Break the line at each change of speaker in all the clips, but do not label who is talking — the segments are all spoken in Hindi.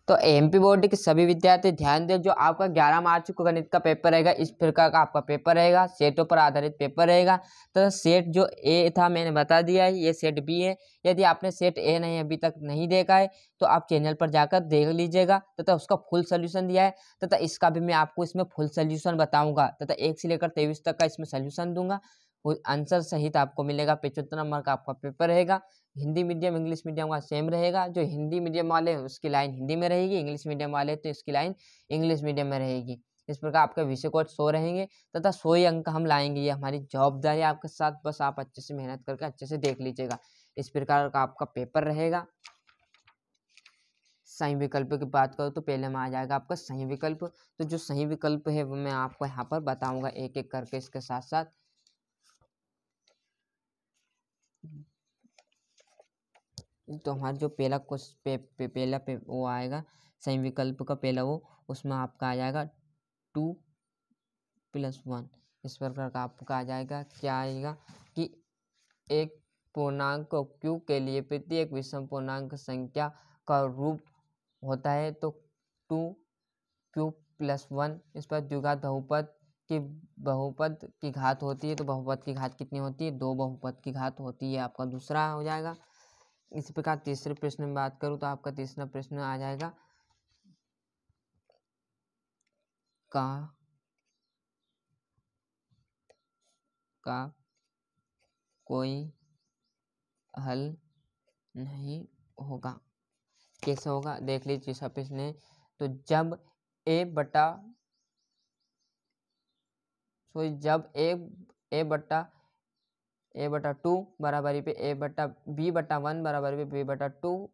तो एमपी बोर्ड के सभी विद्यार्थी ध्यान दें, जो आपका 11 मार्च को गणित का पेपर रहेगा, इस प्रकार का आपका पेपर रहेगा, सेटों पर आधारित पेपर रहेगा। तो सेट जो ए था मैंने बता दिया है, ये सेट बी है। यदि आपने सेट ए नहीं अभी तक नहीं देखा है तो आप चैनल पर जाकर देख लीजिएगा, तथा उसका फुल सोल्यूशन दिया है, तथा इसका भी मैं आपको इसमें फुल सोल्यूशन बताऊंगा, तथा 1 से लेकर 23 तक का इसमें सोल्यूशन दूंगा। आंसर सहित आपको मिलेगा। 75 नंबर का आपका पेपर रहेगा। हिंदी मीडियम इंग्लिश मीडियम का सेम रहेगा। जो हिंदी मीडियम वाले हैं उसकी लाइन हिंदी में रहेगी, इंग्लिश मीडियम वाले तो इसकी लाइन इंग्लिश मीडियम में रहेगी। इस प्रकार आपके विषय कोड 100 रहेंगे तथा 100 ही अंक हम लाएंगे। ये हमारी जवाबदारी आपके साथ, बस आप अच्छे से मेहनत करके अच्छे से देख लीजिएगा। इस प्रकार का आपका पेपर रहेगा। सही विकल्प की बात करूँ तो पहले में आ जाएगा आपका सही विकल्प। तो जो सही विकल्प है वो मैं आपको यहाँ पर बताऊंगा एक एक करके इसके साथ साथ। तो हमारा जो पहला पहला वो आएगा सही विकल्प का पहला वो, उसमें आपका आ जाएगा 2+1। इस प्रकार का आपका आ जाएगा। क्या आएगा कि एक पूर्णांक q के लिए प्रत्येक विषम पूर्णांक संख्या का रूप होता है तो 2q+1। इस पर द्विघात बहुपद की घात होती है, तो बहुपद की घात कितनी होती है? 2 बहुपद की घात होती है। आपका दूसरा हो जाएगा। इसी प्रकार तीसरे प्रश्न में बात करूं तो आपका तीसरा प्रश्न आ जाएगा का कोई हल नहीं होगा। कैसे होगा देख लीजिए। तीसरा प्रश्न है तो जब a बटा 2 बराबरी पे b/1 बराबरी पे b/2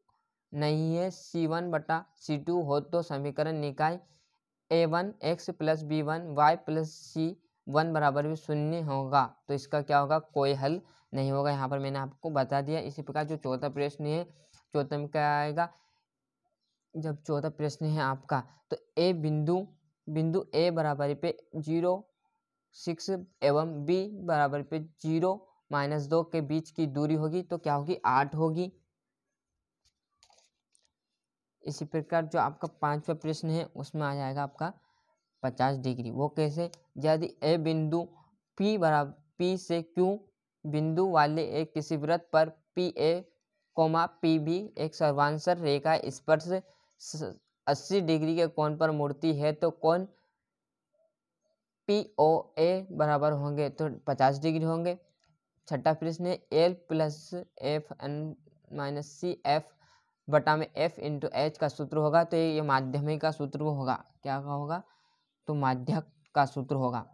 नहीं है, c1 बटा c2 हो तो समीकरण निकाय a1 x plus b1 y plus c1 बराबर भी 0 होगा। तो इसका क्या होगा? कोई हल नहीं होगा। यहाँ पर मैंने आपको बता दिया। इसी प्रकार जो चौथा प्रश्न है, चौथे में क्या आएगा? जब चौथा प्रश्न है आपका तो ए बिंदु ए बराबरी पे 0 6 एवं b बराबर पे 0 -2 के बीच की दूरी होगी तो क्या होगी? 8 होगी। इसी प्रकार जो आपका पांचवा प्रश्न है उसमें आ जाएगा आपका 50 डिग्री। वो कैसे? यदि ए बिंदु P से Q बिंदु वाले एक किसी वृत्त पर PA, PB एक सर्वांशर रेखा स्पर्श 80 डिग्री के कोण पर मुड़ती है तो कोण POA बराबर होंगे तो 50 डिग्री होंगे। छठा प्रश्न है L प्लस F-C F बटा में F इंटू H का सूत्र होगा तो ये माध्यमिक का सूत्र होगा। क्या का होगा? तो माध्यक का सूत्र होगा,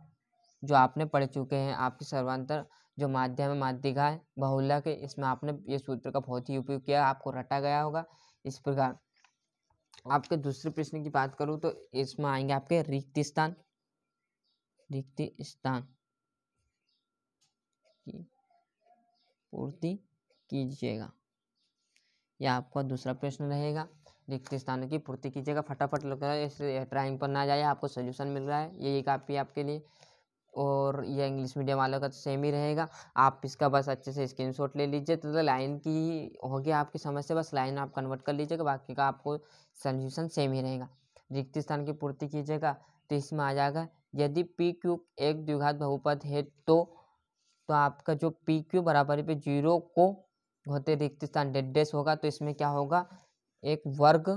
जो आपने पढ़ चुके हैं। आपकी सर्वांतर जो माध्यम है, माध्यिका है, बहुलक है, इसमें आपने ये सूत्र का बहुत ही उपयोग किया, आपको रटा गया होगा। इस प्रकार आपके दूसरे प्रश्न की बात करूँ तो इसमें आएंगे आपके रिक्त स्थान की पूर्ति कीजिएगा। यह आपका दूसरा प्रश्न रहेगा। रिक्त स्थानों की पूर्ति कीजिएगा। फटाफट लग रहा है, इस ड्राइंग पर ना जाए, आपको सोल्यूशन मिल रहा है, यही काफ़ी आपके लिए। और यह इंग्लिश मीडियम वालों का तो सेम ही रहेगा। आप इसका बस अच्छे से स्क्रीनशॉट ले लीजिए। तो लाइन की होगी आपकी समस्या, बस लाइन आप कन्वर्ट कर लीजिएगा, बाकी का आपको सोल्यूशन सेम ही रहेगा। रिक्त स्थान की पूर्ति कीजिएगा तो इसमें आ जाएगा यदि PQ एक द्विघात बहुपद है तो आपका जो PQ बराबर पे 0 को होते रिक्त स्थान डेड होगा। तो इसमें क्या होगा? एक वर्ग,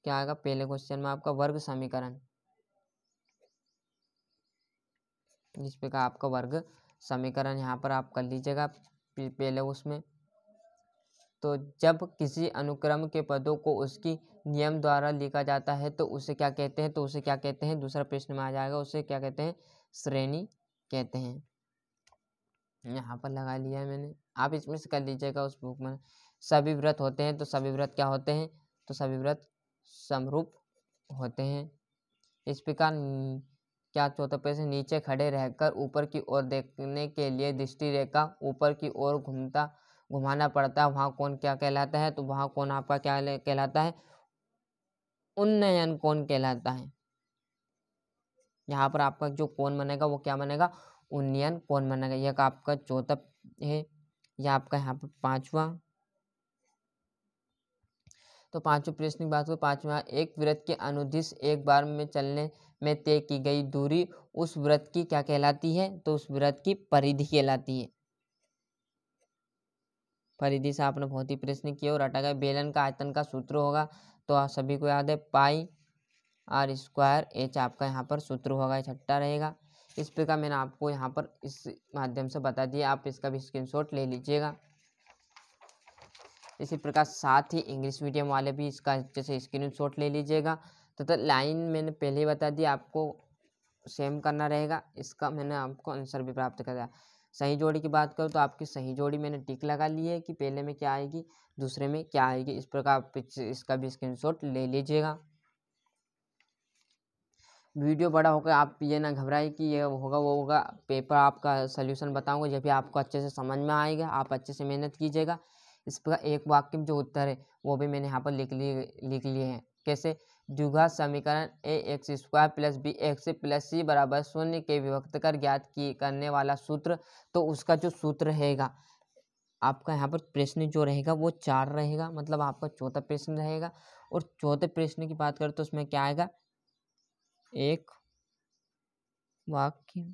क्या आएगा पहले क्वेश्चन में आपका? वर्ग समीकरण। जिस पे का आपका वर्ग समीकरण यहाँ पर आप कर लीजिएगा पहले उसमें। तो जब किसी अनुक्रम के पदों को उसकी नियम द्वारा लिखा जाता है तो उसे क्या कहते हैं? तो उसे क्या कहते हैं? दूसरा प्रश्न में आ जाएगा, उसे क्या कहते हैं? श्रेणी कहते हैं। यहाँ पर लगा लिया है मैंने, आप इसमें से कर लीजिएगा उस बुक में। सभी व्रत होते हैं तो सभी व्रत क्या होते हैं? तो सभी व्रत समरूप होते हैं। इस प्रकार क्या चौथा प्रश्न, नीचे खड़े रहकर ऊपर की ओर देखने के लिए दृष्टि रेखा ऊपर की ओर घुमाना पड़ता है, वहाँ कौन क्या कहलाता है? तो वहाँ कौन आपका क्या कहलाता है? उन्नयन कोण कहलाता है। यहाँ पर आपका जो कोण बनेगा वो क्या बनेगा? उन्नयन कोण बनेगा। यह आपका चौथा है। यह आपका यहाँ पर पांचवा तो पांचवें प्रश्न की बात करें, पांचवा, एक वृत्त के अनुदिश एक बार में चलने में तय की गई दूरी उस वृत्त की क्या कहलाती है? तो उस वृत्त की परिधि कहलाती है। परिधि से आपने बहुत ही प्रश्न किए और रटा गया। बेलन का आयतन का सूत्र होगा तो आप सभी को याद है पाई आर स्क्वायर एच आपका यहाँ पर सूत्र होगा, छठा रहेगा। इस प्रकार मैंने आपको यहाँ पर इस माध्यम से बता दिया, आप इसका भी स्क्रीनशॉट ले लीजिएगा। इसी प्रकार साथ ही इंग्लिश मीडियम वाले भी इसका जैसे स्क्रीनशॉट ले लीजिएगा। तो लाइन मैंने पहले ही बता दिया, आपको सेम करना रहेगा। इसका मैंने आपको आंसर भी प्राप्त कराया। सही जोड़ी की बात करूँ तो आपकी सही जोड़ी मैंने टिक लगा ली है कि पहले में क्या आएगी, दूसरे में क्या आएगी। इस प्रकार आप इसका भी स्क्रीनशॉट ले लीजिएगा। वीडियो बड़ा होकर आप ये ना घबराए कि ये होगा वो होगा, पेपर आपका सल्यूशन बताऊंगा जब भी आपको अच्छे से समझ में आएगा, आप अच्छे से मेहनत कीजिएगा। इस प्रकार एक वाक्य में जो उत्तर है वो भी मैंने यहाँ पर लिख लिए हैं। कैसे? द्विघात समीकरण a x square plus b x plus c बराबर शून्य के विभक्त कर ज्ञात की करने वाला सूत्र, तो उसका जो सूत्र रहेगा आपका यहाँ पर प्रश्न जो रहेगा वो 4 रहेगा, मतलब आपका चौथा प्रश्न रहेगा। और चौथे प्रश्न की बात करें तो उसमें क्या आएगा, एक वाक्य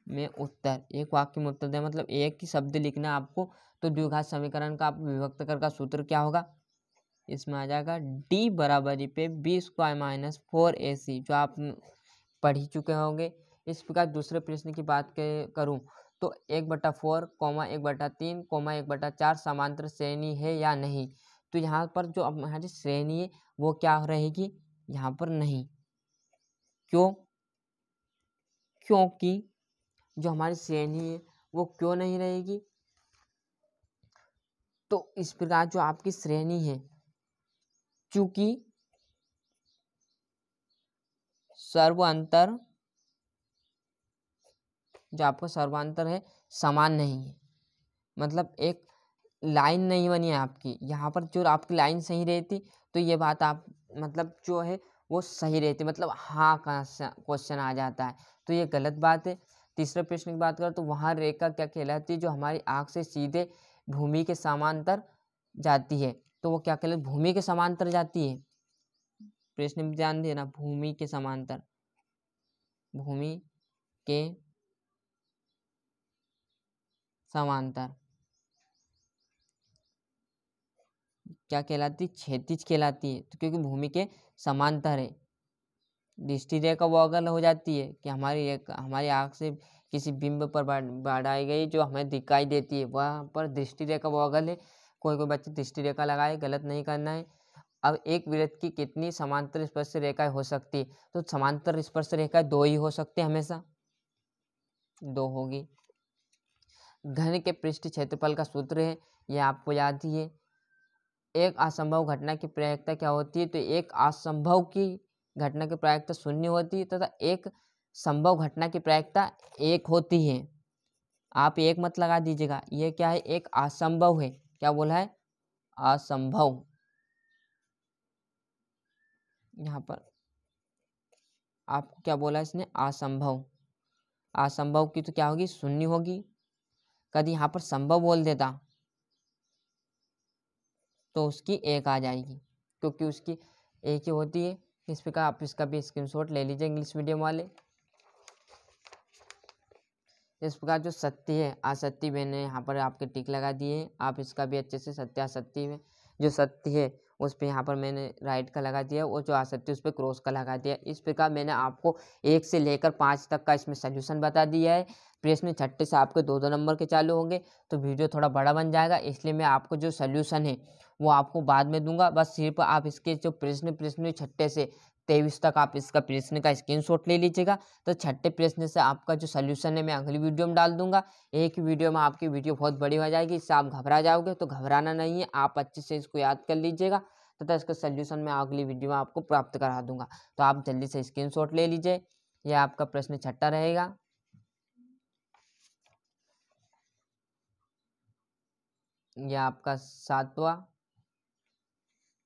में उत्तर, एक वाक्य में उत्तर दे मतलब एक ही शब्द लिखना है आपको। तो द्विघात समीकरण का आप विभक्त कर का सूत्र क्या होगा, इसमें आ जाएगा डी बराबरी पे बी स्क्वायर माइनस 4ac, जो आप पढ़ ही चुके होंगे। इस प्रकार दूसरे प्रश्न की बात करूं तो 1/4 कॉमा 1/3 कॉमा 1/4 समांतर श्रेणी है या नहीं। तो यहाँ पर जो हमारी श्रेणी है वो क्या रहेगी, यहाँ पर नहीं। क्यों? क्योंकि जो हमारी श्रेणी है वो क्यों नहीं रहेगी, तो इस प्रकार जो आपकी श्रेणी है, चूंकि सर्वांतर, जो आपका सर्वांतर है समान नहीं है, मतलब एक लाइन नहीं बनी है आपकी। यहाँ पर जो आपकी लाइन सही रहती तो ये बात आप मतलब जो है वो सही रहती, मतलब हाँ का क्वेश्चन आ जाता है, तो ये गलत बात है। तीसरे प्रश्न की बात करें तो वहाँ रेखा क्या कहलाती है, जो हमारी आँख से सीधे भूमि के समांतर जाती है, तो वो क्या कहलाती है, भूमि के समांतर जाती है। प्रश्न में ध्यान देना, भूमि के समांतर, भूमि के समांतर क्या कहलाती, क्षैतिज कहलाती है। तो क्योंकि भूमि के समांतर है, दृष्टि रेखा वो अगल हो जाती है कि हमारी आँख से किसी बिंब पर बढ़ाई गई जो हमें दिखाई देती है, वहाँ पर दृष्टि रेखा वो अगल है। कोई बच्चे दृष्टि रेखा लगाए, गलत नहीं करना है। अब एक वृत्त की कितनी समांतर स्पर्श रेखाएं हो सकती है, तो समांतर स्पर्श रेखाएं 2 ही हो सकती है, हमेशा 2 होगी। घन के पृष्ठ क्षेत्रफल का सूत्र है, ये आपको याद ही है। एक असंभव घटना की प्रायिकता क्या होती है, तो एक असंभव की घटना की प्रायिकता 0 होती है तथा एक संभव घटना की प्रायिकता 1 होती है। आप 1 मत लगा दीजिएगा, ये क्या है, एक असंभव है। क्या बोला है, असंभव। यहाँ पर आपको क्या बोला है इसने, असंभव। असंभव की तो क्या होगी, 0 होगी। कभी यहाँ पर संभव बोल देता तो उसकी 1 आ जाएगी, क्योंकि उसकी 1 ही होती है। इस प्रकार आप इसका भी स्क्रीनशॉट ले लीजिए इंग्लिश मीडियम वाले। इस प्रकार जो सत्य है असत्य मैंने यहाँ पर आपके टिक लगा दिए हैं, आप इसका भी अच्छे से सत्य असत्य में जो सत्य है उस पर यहाँ पर मैंने राइट का लगा दिया, और जो असत्य उस पर क्रॉस का लगा दिया। इस प्रकार मैंने आपको 1 से लेकर 5 तक का इसमें सोल्यूशन बता दिया है। प्रश्न छठे से आपके 2-2 नंबर के चालू होंगे, तो वीडियो थोड़ा बड़ा बन जाएगा, इसलिए मैं आपको जो सोल्यूशन है वो आपको बाद में दूंगा। बस सिर्फ आप इसके जो प्रश्न छठे से 23 तक आप इसका प्रश्न का स्क्रीनशॉट ले लीजिएगा। तो छठे प्रश्न से आपका जो सोल्यूशन है मैं अगली वीडियो में डाल दूंगा। एक ही वीडियो में आपकी वीडियो बहुत बड़ी हो जाएगी, इससे आप घबरा जाओगे, तो घबराना नहीं है, आप अच्छे से इसको याद कर लीजिएगा तथा इसका सोल्यूशन मैं अगली वीडियो में आपको प्राप्त करा दूंगा। तो आप जल्दी से स्क्रीनशॉट ले लीजिए। यह आपका प्रश्न छठा रहेगा। यह आपका 7वां,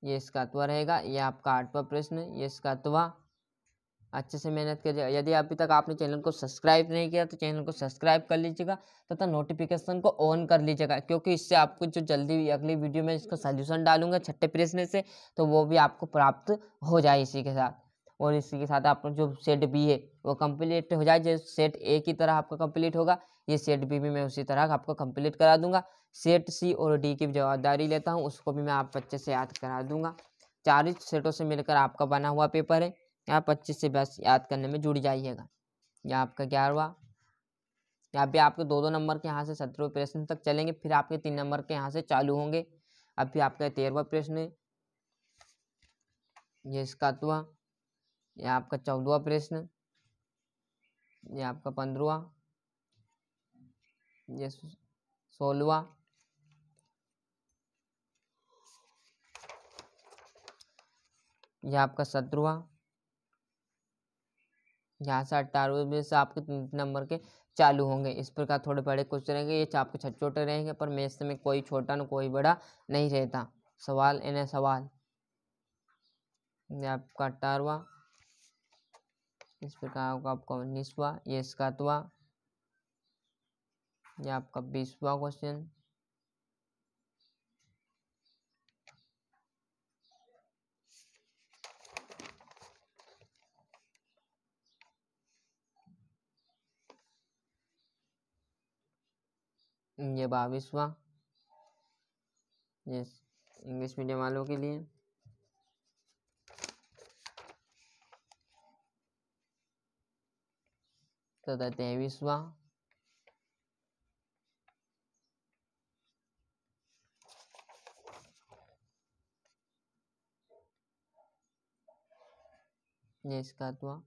ये इसका 8वां रहेगा। यह आपका 8वां प्रश्न, ये इसका 8वां, अच्छे से मेहनत कीजिएगा। यदि अभी तक आपने चैनल को सब्सक्राइब नहीं किया तो चैनल को सब्सक्राइब कर लीजिएगा तथा नोटिफिकेशन को ऑन कर लीजिएगा, क्योंकि इससे आपको जो जल्दी अगली वीडियो में इसका सॉल्यूशन डालूंगा छठे प्रश्न से, तो वो भी आपको प्राप्त हो जाए इसी के साथ। और इसी के साथ आप जो सेट बी है वो कंप्लीट हो जाए, जैसे सेट ए की तरह आपका कंप्लीट होगा, ये सेट बी भी मैं उसी तरह आपको कंप्लीट करा दूंगा। सेट सी और डी की जवाबदारी लेता हूँ, उसको भी मैं आप बच्चे से याद करा दूंगा। 4 सेटों से मिलकर आपका बना हुआ पेपर है, आप 25 से बस याद करने में जुड़ जाइएगा। यह आपका 11वां, यहाँ पे आपके 2-2 नंबर के यहाँ से 17वें प्रश्न तक चलेंगे, फिर आपके 3 नंबर के यहाँ से चालू होंगे। अभी आपका 13वां प्रश्न है, ये इसका 7वां, यह आपका 14वां प्रश्न, ये आपका 15वां, ये 16वां, यह आपका 17वां, यहाँ से 18वें से आपके 3 नंबर के चालू होंगे। इस प्रकार थोड़े बड़े क्वेश्चन रहेंगे, ये आपके छोटे रहेंगे, पर मैथ्स में कोई छोटा न कोई बड़ा नहीं रहता। सवाल इन्हें सवाल, ये आपका 18वां, इस प्रकार होगा आपका 19वां, ये 7वां, ये आपका 20वां क्वेश्चन, ये 22वां, ये इंग्लिश मीडियम वालों के लिए, तथा 23वां, ये इसका 7वां।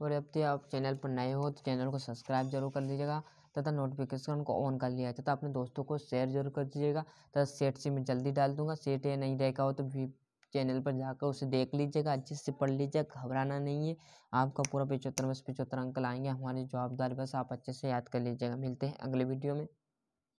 और अब तक आप चैनल पर नए हो तो चैनल को सब्सक्राइब जरूर कर लीजिएगा तथा नोटिफिकेशन को ऑन कर लिया तथा अपने दोस्तों को शेयर जरूर कर दीजिएगा तथा सेट से मैं जल्दी डाल दूंगा। सेट ये नहीं देखा हो तो भी चैनल पर जाकर उसे देख लीजिएगा, अच्छे से पढ़ लीजिएगा, घबराना नहीं है। आपका पूरा 75 में से 75 अंक लाएंगे हमारी जवाबदारी, बस आप अच्छे से याद कर लीजिएगा। मिलते हैं अगले वीडियो में।